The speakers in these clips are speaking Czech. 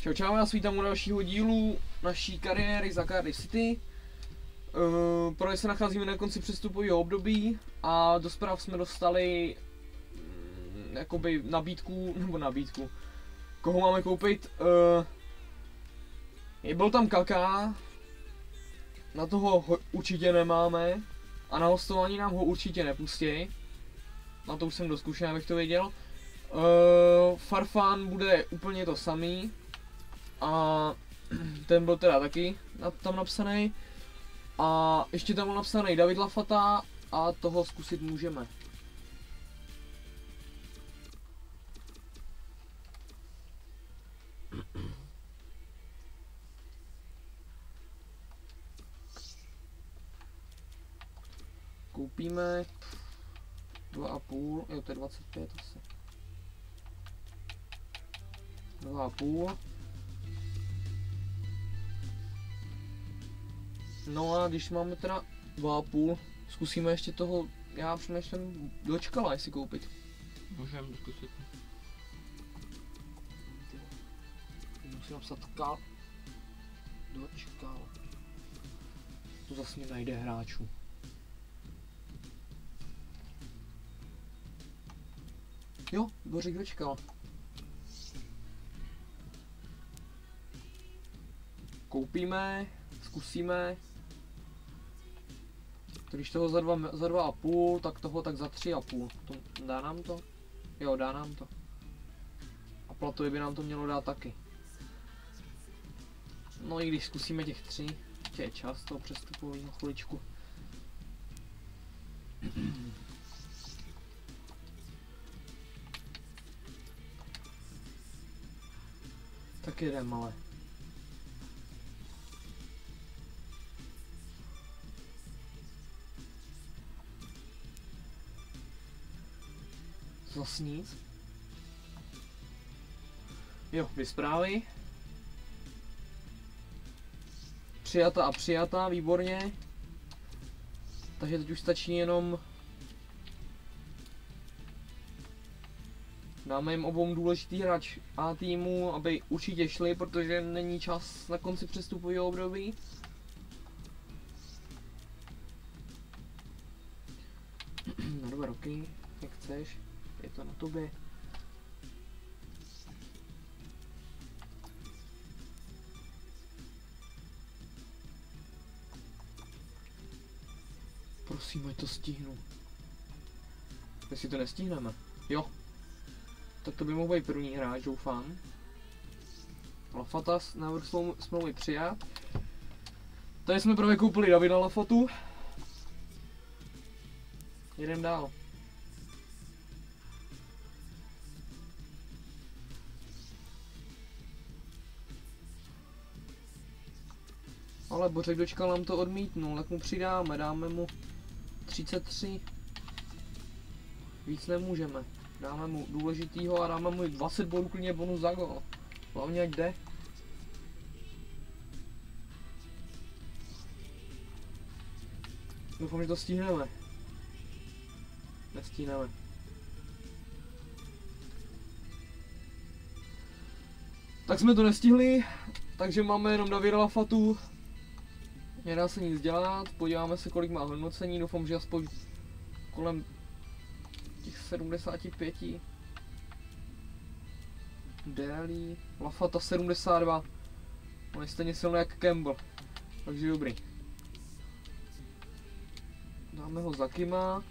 Čau čau, já vítám u dalšího dílu naší kariéry za Cardiff City. Právě se nacházíme na konci přestupového období a do zpráv jsme dostali jakoby nabídku, koho máme koupit. Byl tam Kaká, na toho ho určitě nemáme a na hostování nám ho určitě nepustí. Na to už jsem dost zkušený, abych to věděl. Farfán bude úplně to samý. A ten byl teda taky tam napsaný. A ještě tam byl napsaný David Lafata a toho zkusit můžeme. Koupíme 2,5, jo to je 25 asi. 2,5. No a když máme teda 2,5, zkusíme ještě toho, já přemýšlím Dočkala jestli koupit. Můžeme zkusit. Musím napsat Kal. Dočkal. To zase mě najde hráčů. Jo, Bořik Dočkal. Koupíme, zkusíme. Když toho za 2,5, tak toho tak za 3,5. Dá nám to? Jo, dá nám to. A platově by nám to mělo dát taky. No i když zkusíme těch 3, ještě je čas toho přestupového chviličku. Tak jedem, ale. Zas nic. Jo, dvě zprávy. Přijata a přijata, výborně. Takže teď už stačí jenom dáme jim obou důležitý hráč A týmu, aby určitě šli, protože není čas na konci přestupového období. Na 2 roky, jak chceš, je to na tobě. Prosím, ať to stihnu. Jestli to nestihneme. Jo. Tak to by mohl být první hráč, doufám. Lafata, návrh smlouvy přijat. Tady jsme právě koupili Davida Lafatu. Jedem dál. Ale Bořek Dočkal nám to odmítnul, tak mu přidáme, dáme mu 33. Víc nemůžeme. Dáme mu důležitýho a dáme mu 20 bodů klidně bonus za gol. Hlavně ať jde. Doufám, že to stihneme. Nestihneme. Tak jsme to nestihli, takže máme jenom Davida Lafatu. Nedá se nic dělat, podíváme se, kolik má hodnocení, doufám, že aspoň kolem těch 75. Délí, Lafata 72. On je stejně silný jak Campbell, takže dobrý. Dáme ho za Kima.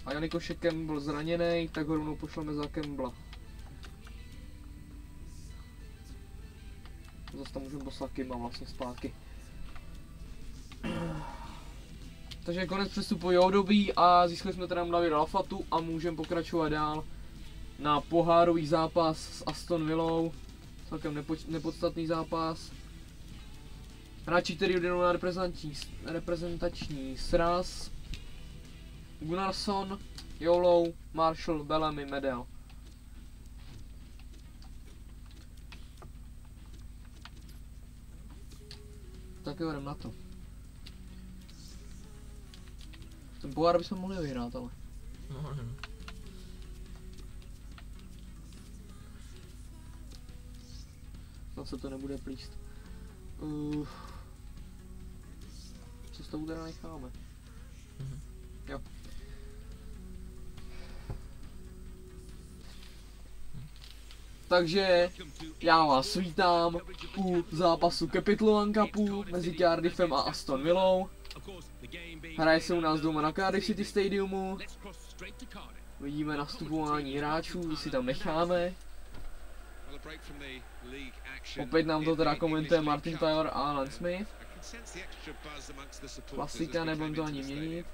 A jelikož je Campbell zraněný, tak ho rovnou pošleme za Campbella. Zase tam můžeme poslat Kima vlastně zpátky. Takže konec přestupového období a získali jsme teda Davida Lafatu a můžeme pokračovat dál na pohárový zápas s Aston Villou. Celkem nepodstatný zápas. Hráči, který jdou na reprezentační sraz. Gunnarsson, Jolou, Marshall, Bellamy, Medel. Tak jo, jdem na to. Ten pohár bychom mohli vyhrát, ale. No, nevím. Snad se to nebude plíst. Co s tou teda necháme? Jo. Takže já vás vítám u zápasu Capital One Cupu mezi Cardiffem a Aston Villou. Hraje se u nás doma na Cardiff City Stadiumu. Vidíme nastupování hráčů, si tam necháme. Opět nám to teda komentuje Martin Tyler a Alan Smith. Klasika, nebudem to ani měnit.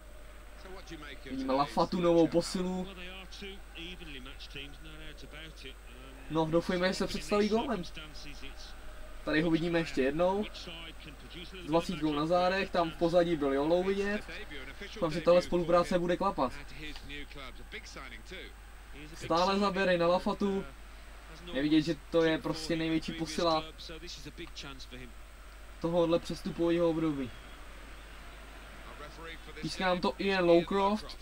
Vidíme Lafatu, novou posilu. No, doufujeme, že se představí golem. Tady ho vidíme ještě jednou. 20 na zádech, tam v pozadí byl Jolou vidět. Doufám, že tahle spolupráce bude klapat. Stále zaběry na Lafatu. Je vidět, že to je prostě největší posila tohohle přestupového období. Píská nám to Ian Lowcroft.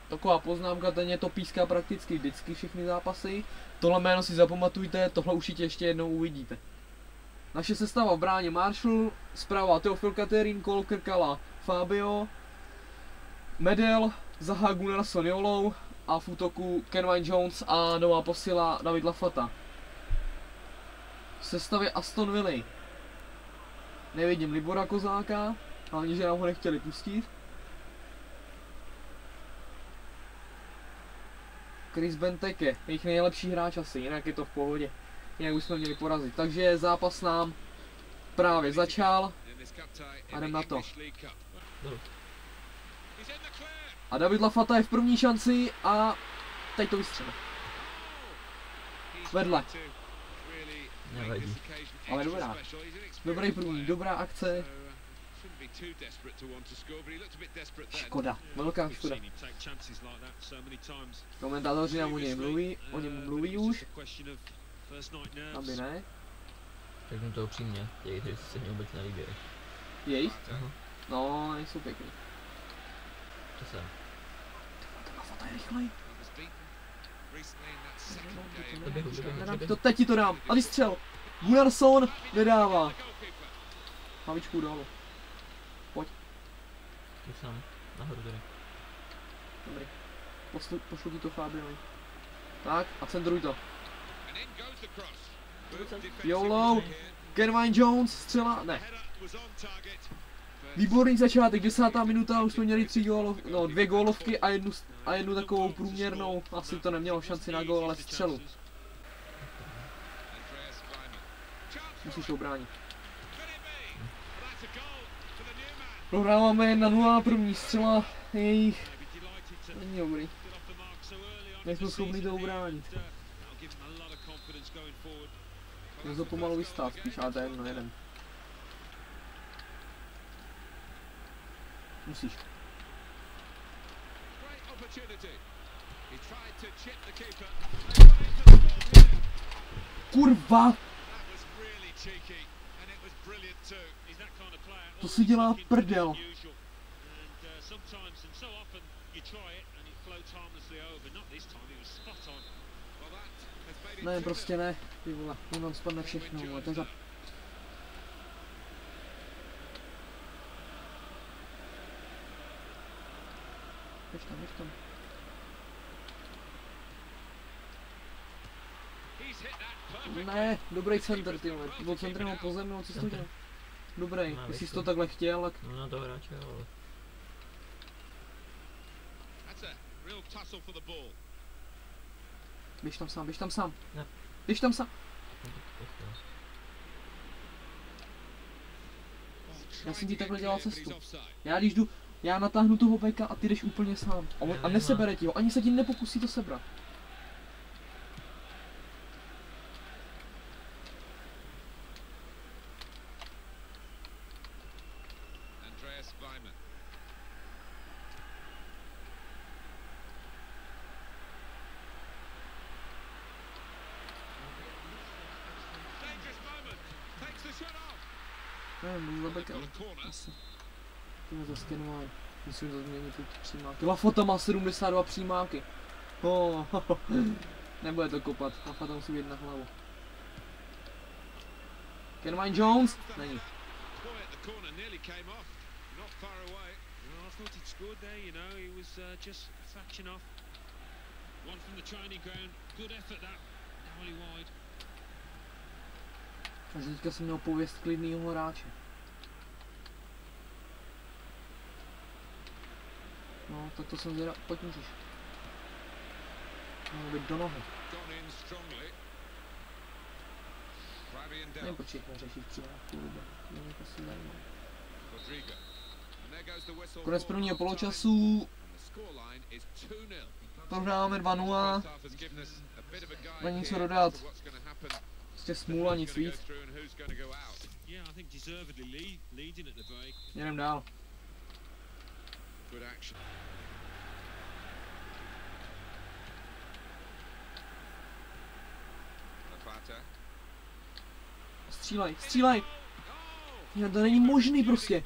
Taková poznámka, ten je to píská prakticky vždycky všechny zápasy. Tohle jméno si zapamatujte, tohle určitě ještě jednou uvidíte. Naše sestava v bráně Marshall, zprava Teofil Katerin, Cole Krkala, Fabio, Medel, Zaha Gunnarsson Jolou a v útoku Kenvin Jones a nová posila David Lafata. V sestavě Aston Villa nevidím Libora Kozáka, hlavně, že nám ho nechtěli pustit. Chris Benteke, jejich nejlepší hráč asi, jinak je to v pohodě. Jinak bychom měli porazit. Takže zápas nám právě začal a jdem na to. A David Lafata je v první šanci a teď to vystřelí. Vedle. Nevadí. Ale dobrá. Dobrý první, dobrá akce. Škoda, velká škoda. Komentátoři nám o něm mluví už. Aby ne. Řeknu to upřímně, jejich hry se mi vůbec nelíbí. Jejich? No, nejsou pěkný. To jsem. Ten Lafata je rychlej. Doběhu. To teď ti to dám. A vystřel. Gunnarsson nedává. Hlavičku dolů. Pojď. Jdu sám. Nahoru tady. Dobrý. Pošlu ti to Fabiovi. Tak a centruj to. Jolou. Kenvin Jones střela. Ne. Výborný začátek, 10. minuta, už jsme měli 2 gólovky a jednu takovou průměrnou, asi to nemělo šanci na gól, ale střelu. Musíš to ubránit. Prohráváme 1-0, první střela jejich. Není dobrý. Nejsme schopni to ubránit. Můžu to pomalu vystát, spíš, ale to je jedno, jeden. Musíš. Kurva! To si dělá prdel. Ne, prostě ne. Ty vole, nemám spadne všechno, ale to je za... Běž tam. Ne, dobrý center, ty vole. Byl center nebo po zemi, no co jsi to dělal? Dobrý, jestli jsi to takhle chtěl, tak... No to hráče, ale... Běž tam sám. Ne. Běž tam sám. Já jsem ti takhle dělal cestu. Já když jdu, já natáhnu toho beka a ty jdeš úplně sám. A nesebere ti ho, ani se ti nepokusí to sebrat. Ne, můžu zabek, ale asi. Tím to skenování. Musím to změnit ty přímáky. Lafata má 72 přímáky. Nebude to kopat. Lafata musí být na hlavu. Kenmine Jones? Není. Takže teďka jsem měl pověst klidnýho hráče. No, tak to jsem zvědavý. Pojď můžeš. Mohl být do nohy. Nevím, proč jich neřešit přihávku vůbec. Mě to asi zajímá. Konec prvního poločasu. Prohráváme 2-0. Není co dodat. Prostě smůla, nic víc. Jdem dál. Střílej, střílej! Já, to není možný prostě.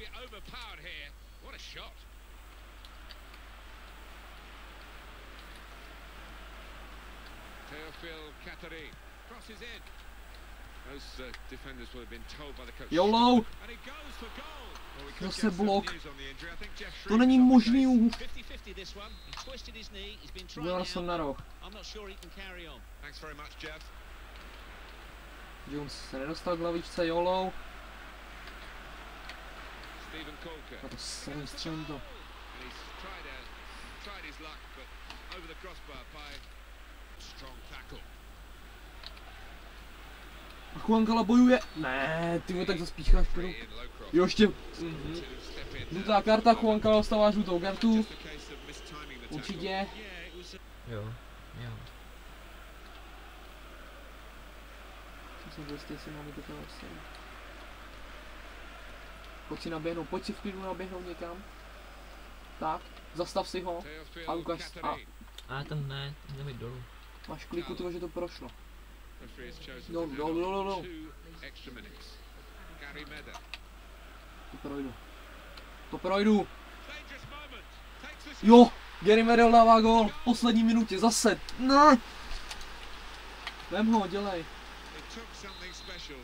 YOLO! Zase blok. To není možný. Byl jsem na roh. Jones se nedostal k hlavičce, YOLO. A to jsem střelím to. A Chuankala bojuje. Ne, ty mi tak zaspícháš. Jo, ještě. Žlutá karta, Chuankala dostává žlutou kartu. Určitě. Jo. Jsem jistý, jestli máme to tam vlastně. Pojď si naběhnout, pojď si v klidu naběhnout někam. Tak, zastav si ho a ukaž. A tam ne, jdeme dolů. Máš kliku toho, že to prošlo. Dolů. To projdu. Jo, Gary Medel dává gól. Poslední minutě, zase. Ne. Vem ho, dělej.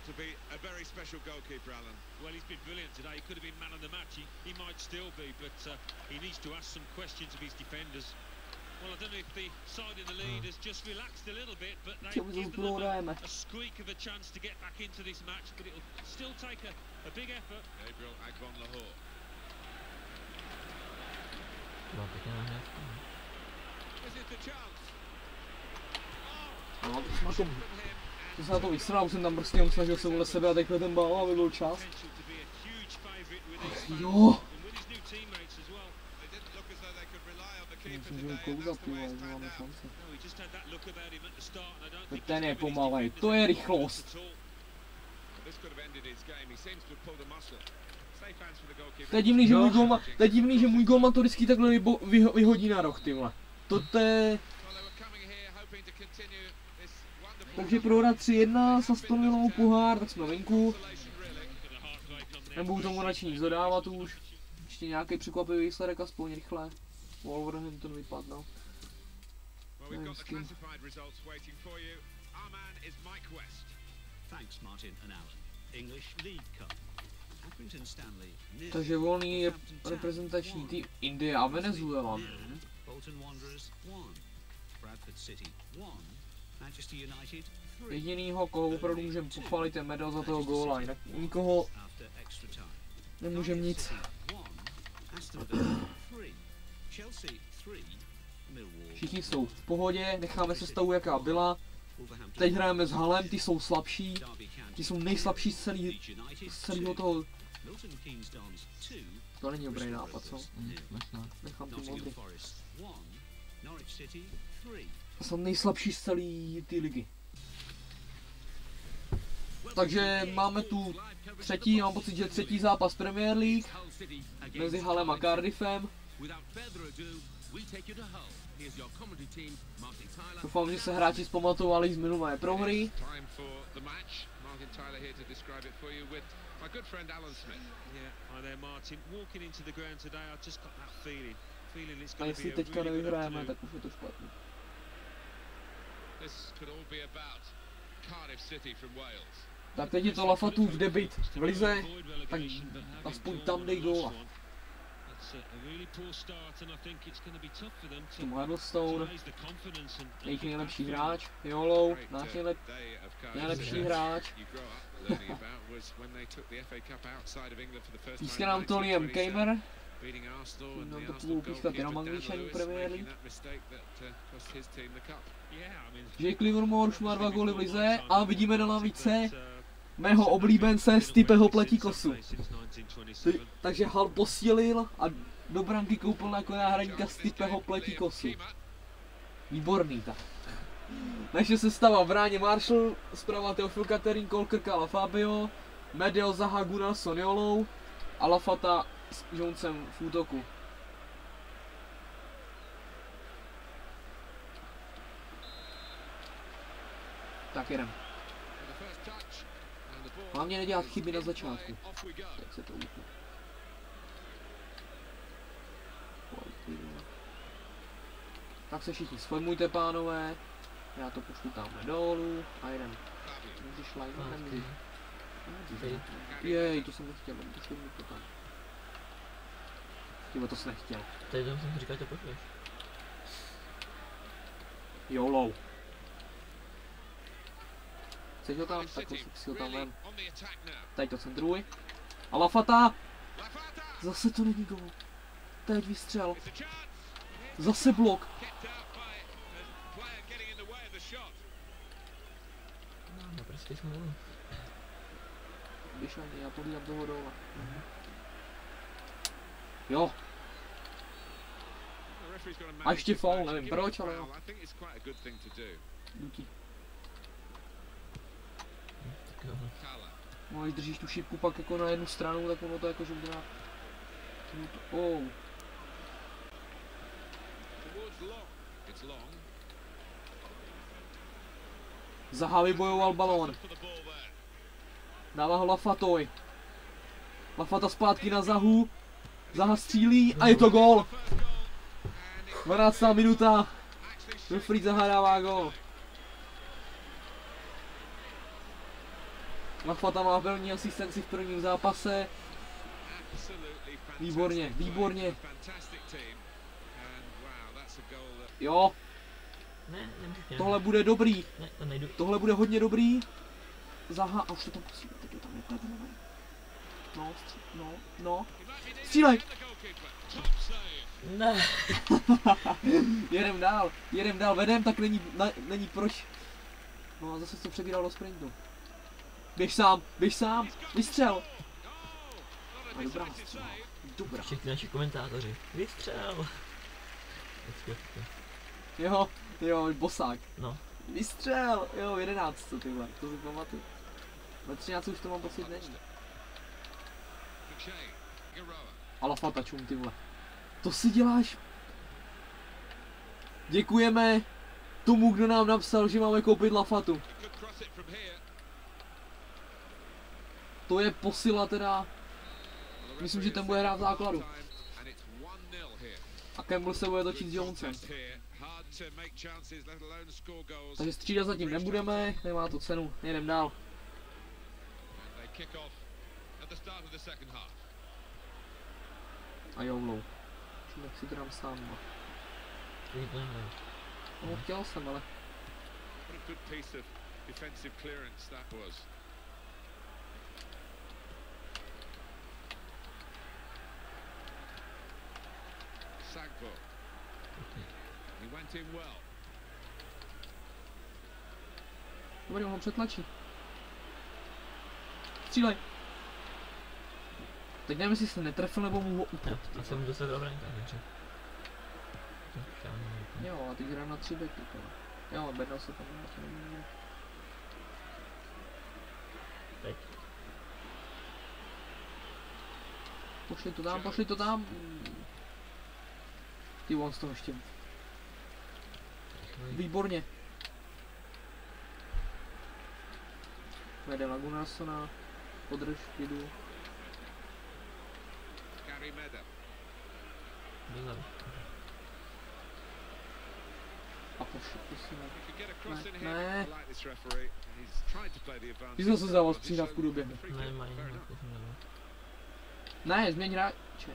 To be a very special goalkeeper, Alan. Well, he's been brilliant today. He could have been man of the match. He might still be, but he needs to ask some questions of his defenders. Well, I don't know if the side in the lead has just relaxed a little bit, but they've given them a squeak of a chance to get back into this match, but it'll still take a big effort. Gabriel Agbon Lahore. This is the chance. Oh, to se na to vysral, jsem tam prostě snažil se vole sebe a takhle ten bál, aby byl čas. Jo! Myslím, že ho kouzat, ty vole, že máme šanci. Ten je pomalej, to je rychlost. To je divný, že můj golman to vždycky takhle vyhodí na roh, ty vole. To je... Takže prohrát 3-1 s Aston Villou pohár, tak jsme venku. Nebudu tomu radši nic dodávat už. Ještě nějaký překvapivý výsledek, aspoň rychle. Wolverhampton vypadl. Takže volný je reprezentační tým Indie a Venezuela. Jedinýho, koho opravdu můžeme pochválit, je Medel za toho góla, jinak nikoho nemůžeme nic. Všichni jsou v pohodě, necháme sestavu jaká byla. Teď hrajeme s Halem, ty jsou slabší. Ty jsou nejslabší z celého toho. To není dobrý nápad, co? Nechám ty modry. Jsou nejslabší z celé té ligy. Takže máme tu třetí, mám pocit, že třetí zápas Premier League mezi Halem a Cardiffem. Doufám, že se hráči zpamatovali z minulé prohry. A jestli teďka nevyhrajeme, tak už je to špatný. Tak teď je to Lafatův debut v lize, tak aspoň tam dej góla. Tom Huddlestone, jejich nejlepší hráč, Jolou, náš nejlepší hráč. Píská nám to Liam Kamer. Nám to budou pískat jenom Angličaní Premier League. Jake Livermore už má 2 góly v lize a vidíme na lavice mého oblíbence Stipeho Pletikosu. Takže Hull posílil a do branky koupil jako náhradníka Stipeho Pletikosu. Výborný tak. Naše sestava v bráně Marshall, zprava Teofil Catherine, Colker, Kala Fabio, Medel, Zaha, Gunnar, Soniolou a Lafata s Jonesem v útoku. Tak jedem. Hlavně nedělat chyby na začátku. Tak se to utne. Tak se všichni sformujte, pánové. Já to pošlu tamhle dolů a jedem. Můžeš line, jej, to jsem nechtěl, pošlu mi to tam. Tyvo, to jsi nechtěl. Tady to jsem říkal, že to pošleš. Jolou. Chceš ho tam? Tak si ho tam vem. Tady to centruj. A Lafata! Zase to není gól. Teď vystřel. Zase blok. No prostě smůlu. Běž na něj, já podívám toho dola. Jo. A ještě foul, nevím proč, ale jo. Díky. No, když držíš tu šipku pak jako na jednu stranu, tak ono to jako, že udělá... Oh. Zaha vybojoval balón. Dává ho Lafatoj. Lafata zpátky na Zahu. Zaha střílí a je to gól. 12. minuta. Wilfried Zaha dává gól. Lafata má první asistenci v prvním zápase. Výborně, výborně. Jo. Ne, tohle bude dobrý. Ne, to nejdu. Tohle bude hodně dobrý. Zaha, a už to tam posílí, teď to tam je takhle. No. Střílej! Ne. jedem dál, vedem, tak není proč. No a zase to přebíral do sprintu. Běž sám, vystřel! A dobrá střela, dobrá. Všichni naši komentátoři, vystřel! Jo, bosák. No. Vystřel, jo, 11 tyhle, to si pamatuju. Ve 13 už to mám pocit není. A Lafata čum tyhle. To si děláš. Děkujeme tomu, kdo nám napsal, že máme koupit Lafatu. To je posila teda. Myslím, že ten bude hrát v základu. A Campbell se bude točit s Jonesem. Takže střídat zatím nebudeme, nemá to cenu, jedem dál. A Joulou. Jak si to dám sám. No, chtěl jsem, ale... Dobrý, on ho přetlačí. Střílej! Teď nevím, jestli se netrefil, nebo mu ho upad. Já jsem dostal do branka, takže... Jo, a teď hrám na 3 beky. Jo, bedal se tam na. Teď. Pošli to tam. Ty on z toho ještě. Výborně. Vede na Gunnarsona. Podrž, jdu. A prosím. Ne. Ty jsme se zdával z přihrávku doběhne. Nemají. Ne, změň hráče.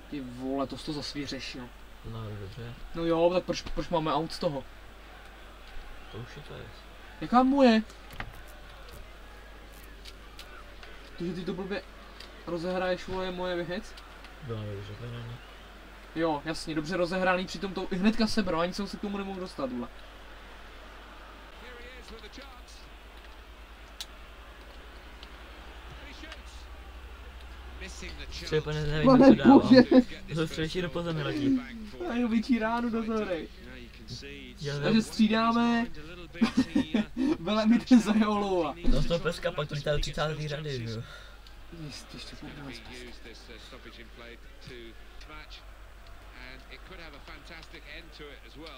Ty vole, to jsi to zas vyřešil. No dobře. No jo, tak proč máme aut z toho? To už je to věc. Jaká moje? Takže ty to blbě rozehraješ, vole, moje věc? Bylo dobře, to není. Jo, jasně, dobře rozehraný, přitom to hnedka sebral, ani jsem se k tomu nemohl dostat, vole. Třeba nevím, co dává. To střelečí do pozemí letí. A jo, vyčíránu do zory. Takže střídáme. Belemit za Jolova. No z toho peska pak to lítá do 30. řady, že jo. Ještě pohodlně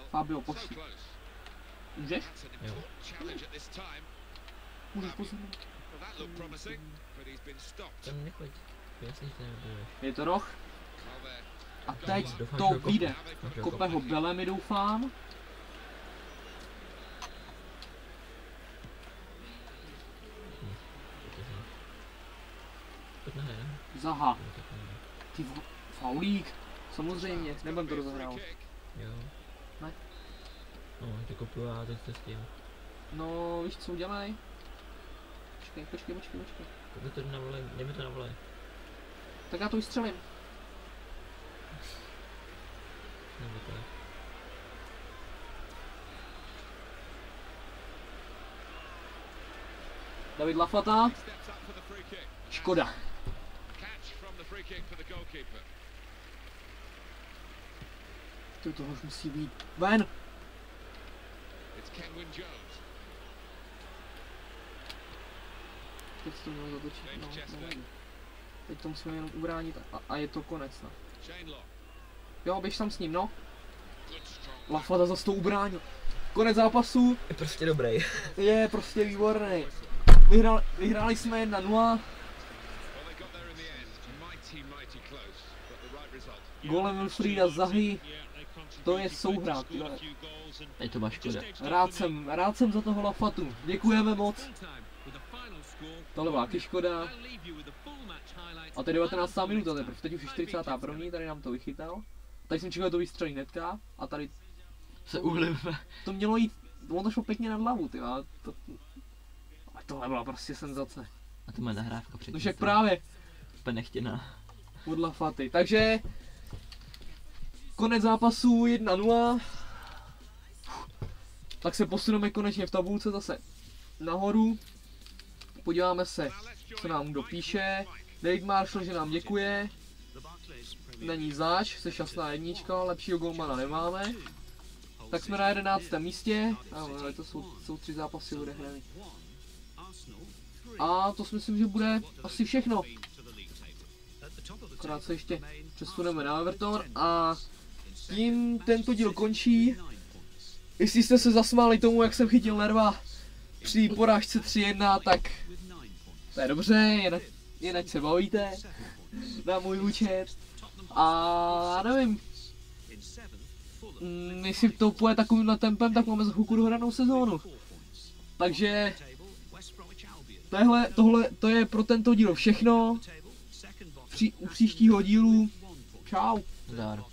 Fabio, pošli. Můžeš? Jo. Můžeš posunout. Tam nechoď. Jasně, že to nebudeš. Je to roh. A teď to vyjde. Kope ho Belemi, doufám. Zaha. Ty faulík. Samozřejmě, nebudem to rozehrávat. Jo. Ne? No, to kopuju a teď to s tím. No, víš co udělej? Počkej. Pokud to na volej, dej mi to na volej. Tak já to vystřelím. Nebo to je. David Lafata. Škoda. Ty toho už musí být. Ven! Teď to mělo zatočit, no, nevím. Teď to musíme jenom ubránit a je to konec, no. Jo, běž tam s ním, no. Lafata zase to ubránil. Konec zápasu. Je prostě dobrý. Je prostě výborný. Vyhráli jsme 1-0. Golem Wilfrida Zahy. To je souhra. Je to máš škoda. Rád jsem za toho Lafatu. Děkujeme moc. Tohle byla taky škoda. A to je 19. minuta teprve, teď už je 41. Tady nám to vychytal. Tady jsem čekal, to vystřelí hnedka. A tady Se uhlíme. to mělo jít, ono to šlo pěkně nad hlavu, ty ale tohle byla prostě senzace. A to má nahrávka předtím. No však právě. Úplně nechtěná. Od Lafaty, takže konec zápasu 1-0. Tak se posuneme konečně v tabulce zase nahoru. Podíváme se, co nám kdo píše. David Marshall, že nám děkuje. Není zač, se šťastná jednička, lepšího golmana nemáme. Tak jsme na 11. místě, ale to jsou 3 zápasy odehrané. A to si myslím, že bude asi všechno. Akorát se ještě přesuneme na Everton a tím tento díl končí. Jestli jste se zasmáli tomu, jak jsem chytil nerva při porážce 3-1, tak to je dobře, jinak se bavíte na můj účet. A nevím, jestli to půjde takovýmhle tempem, tak máme za chvilku dohranou sezónu. Takže tohle je pro tento díl všechno. U příštího dílu. Čau. Zdar.